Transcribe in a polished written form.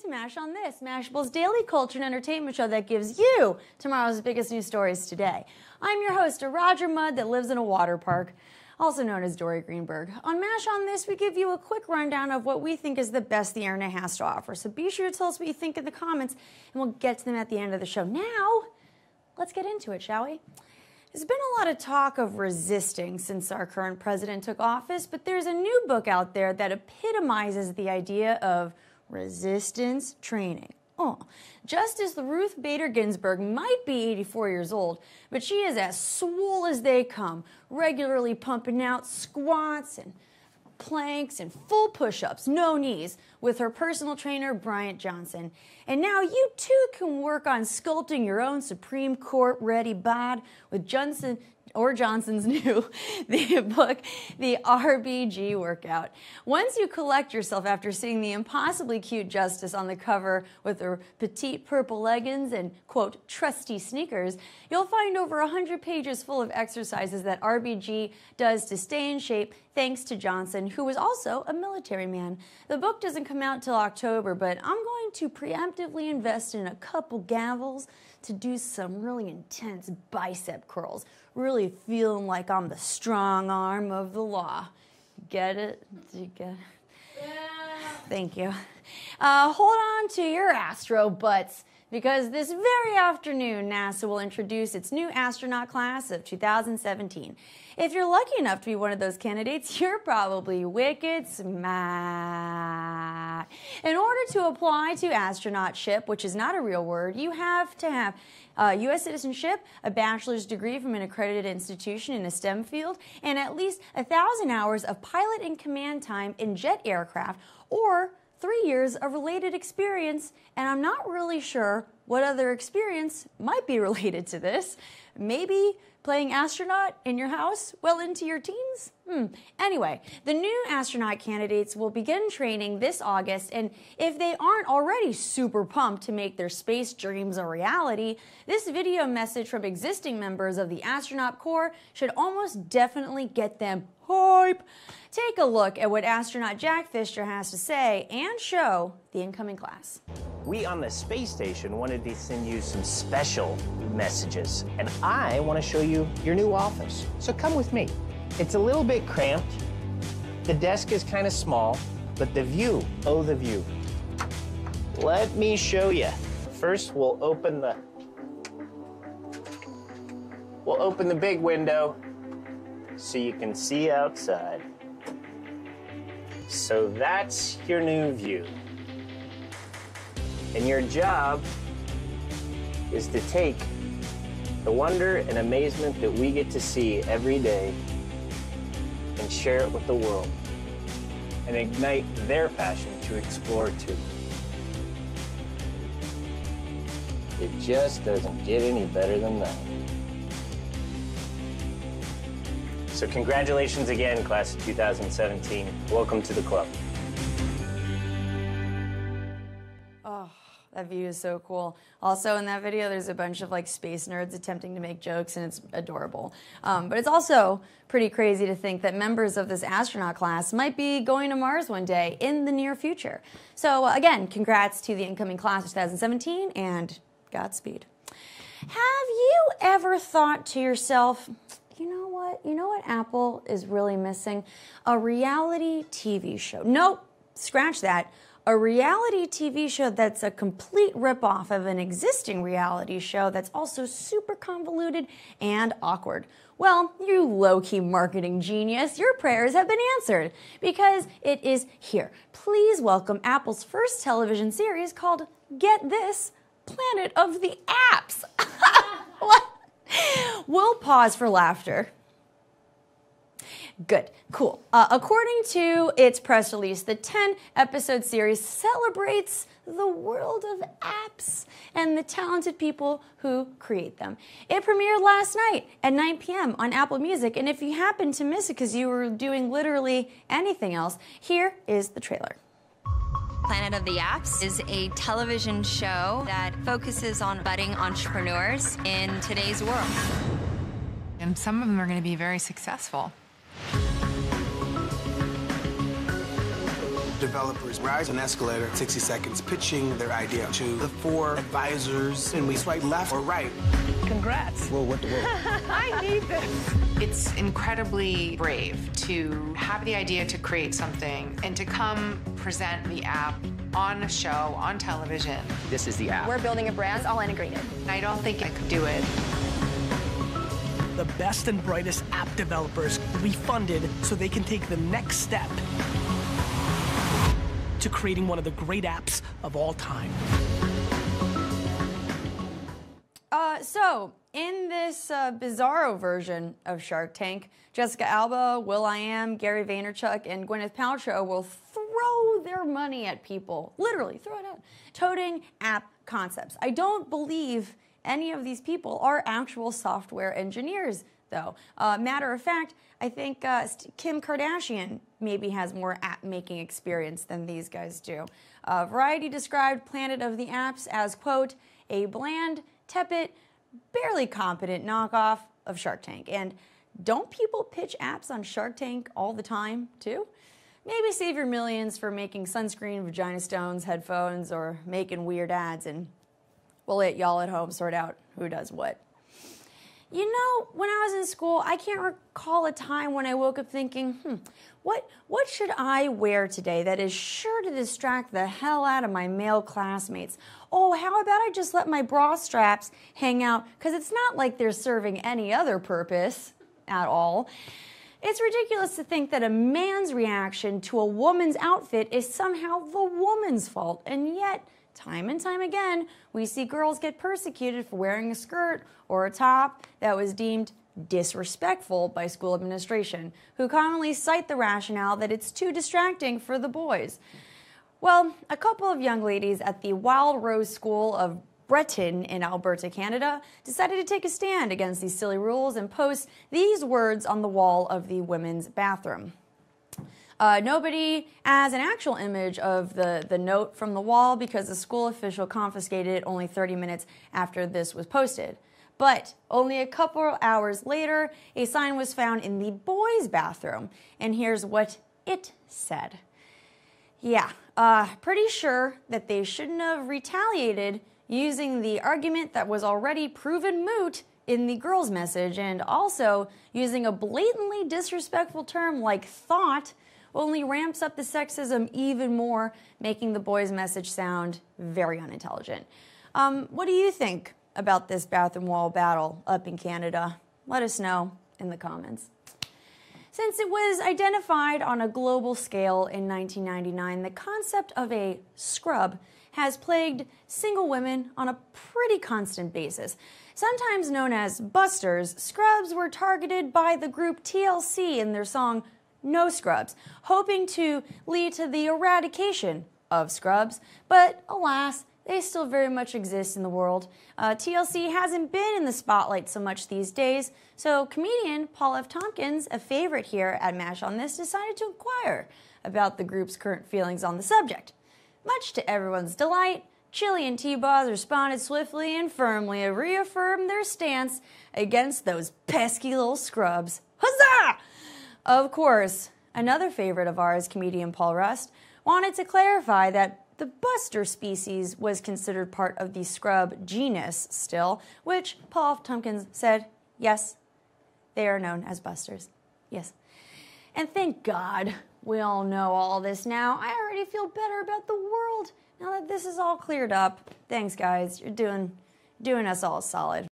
to Mash on This, Mashable's daily culture and entertainment show that gives you tomorrow's biggest news stories today. I'm your host, a Roger Mudd that lives in a water park, also known as Dory Greenberg. On Mash on This, we give you a quick rundown of what we think is the best the internet has to offer. So be sure to tell us what you think in the comments, and we'll get to them at the end of the show. Now, let's get into it, shall we? There's been a lot of talk of resisting since our current president took office, but there's a new book out there that epitomizes the idea of resistance training. Justice Ruth Bader Ginsburg might be 84 years old, but she is as swole as they come, regularly pumping out squats and planks and full push-ups, no knees, with her personal trainer, Bryant Johnson. And now you too can work on sculpting your own Supreme Court-ready bod with Johnson's new book, The RBG Workout. Once you collect yourself after seeing the impossibly cute Justice on the cover with her petite purple leggings and, quote, trusty sneakers, you'll find over 100 pages full of exercises that RBG does to stay in shape thanks to Johnson, who was also a military man. The book doesn't come out till October, but I'm going to preemptively invest in a couple gavels to do some really intense bicep curls, really feeling like I'm the strong arm of the law. Get it? Do you get it? Yeah. Thank you. Hold on to your astro butts, because this very afternoon, NASA will introduce its new astronaut class of 2017. If you're lucky enough to be one of those candidates, you're probably wicked smart. In order to apply to astronautship, which is not a real word, you have to have U.S. citizenship, a bachelor's degree from an accredited institution in a STEM field, and at least 1,000 hours of pilot and command time in jet aircraft, or 3 years of related experience, and I'm not really sure what other experience might be related to this. Maybe playing astronaut in your house well into your teens? Anyway, the new astronaut candidates will begin training this August, and if they aren't already super pumped to make their space dreams a reality, this video message from existing members of the astronaut corps should almost definitely get them hype. Take a look at what astronaut Jack Fisher has to say and show the incoming class. We on the space station wanted to send you some special messages, and I want to show you your new office. So come with me. It's a little bit cramped. The desk is kind of small, but the view, oh, the view. Let me show you. First, we'll open the big window so you can see outside. So that's your new view. And your job is to take the wonder and amazement that we get to see every day and share it with the world and ignite their passion to explore too. It just doesn't get any better than that. So congratulations again, class of 2017. Welcome to the club. Oh, that view is so cool. Also in that video, there's a bunch of like space nerds attempting to make jokes, and it's adorable. But it's also pretty crazy to think that members of this astronaut class might be going to Mars one day in the near future. So again, congrats to the incoming class of 2017, and Godspeed. Have you ever thought to yourself, you know what Apple is really missing? A reality TV show. Nope, scratch that. A reality TV show that's a complete ripoff of an existing reality show that's also super convoluted and awkward. Well, you low-key marketing genius, your prayers have been answered, because it is here. Please welcome Apple's first television series called, get this, Planet of the Apps. What? We'll pause for laughter. Good, cool. According to its press release, the 10-episode series celebrates the world of apps and the talented people who create them. It premiered last night at 9 p.m. on Apple Music, and if you happened to miss it because you were doing literally anything else, here is the trailer. Planet of the Apps is a television show that focuses on budding entrepreneurs in today's world. And some of them are going to be very successful. Developers rise an escalator, 60 seconds, pitching their idea to the 4 advisors, and we swipe left or right. Congrats. Whoa, what? I need this. It's incredibly brave to have the idea to create something and to come present the app on a show, on television. This is the app. We're building a brand, all integrated. I don't think I could do it. The best and brightest app developers will be funded so they can take the next step to creating one of the great apps of all time. So, in this bizarro version of Shark Tank, Jessica Alba, will.i.am, Gary Vaynerchuk, and Gwyneth Paltrow will throw their money at people. Literally, throw it out. Toting app concepts. I don't believe any of these people are actual software engineers, though. Matter of fact, I think Kim Kardashian maybe has more app-making experience than these guys do. Variety described Planet of the Apps as, quote, a bland, tepid, barely competent knockoff of Shark Tank. And don't people pitch apps on Shark Tank all the time, too? Maybe save your millions for making sunscreen, vagina stones, headphones, or making weird ads, and we'll let y'all at home sort out who does what. You know, when I was in school, I can't recall a time when I woke up thinking, what should I wear today that is sure to distract the hell out of my male classmates? Oh, how about I just let my bra straps hang out, because it's not like they're serving any other purpose at all. It's ridiculous to think that a man's reaction to a woman's outfit is somehow the woman's fault, and yet, time and time again, we see girls get persecuted for wearing a skirt or a top that was deemed disrespectful by school administration, who commonly cite the rationale that it's too distracting for the boys. Well, a couple of young ladies at the Wild Rose School of Breton in Alberta, Canada, decided to take a stand against these silly rules and post these words on the wall of the women's bathroom. Nobody has an actual image of the note from the wall because the school official confiscated it only 30 minutes after this was posted. But only a couple hours later, a sign was found in the boys' bathroom, and here's what it said. Yeah, pretty sure that they shouldn't have retaliated using the argument that was already proven moot in the girls' message, and also using a blatantly disrespectful term like thought only ramps up the sexism even more, making the boys' message sound very unintelligent. What do you think about this bathroom wall battle up in Canada? Let us know in the comments. Since it was identified on a global scale in 1999, the concept of a scrub has plagued single women on a pretty constant basis. Sometimes known as busters, scrubs were targeted by the group TLC in their song No Scrubs, hoping to lead to the eradication of scrubs, but alas, they still very much exist in the world. TLC hasn't been in the spotlight so much these days, so comedian Paul F. Tompkins, a favorite here at MASH on This, decided to inquire about the group's current feelings on the subject. Much to everyone's delight, Chili and T-Boz responded swiftly and firmly and reaffirmed their stance against those pesky little scrubs. Huzzah! Of course, another favorite of ours, comedian Paul Rust, wanted to clarify that the buster species was considered part of the scrub genus still, which Paul F. Tompkins said, yes, they are known as busters. Yes. And thank God we all know all this now. I already feel better about the world now that this is all cleared up. Thanks, guys. You're doing us all solid.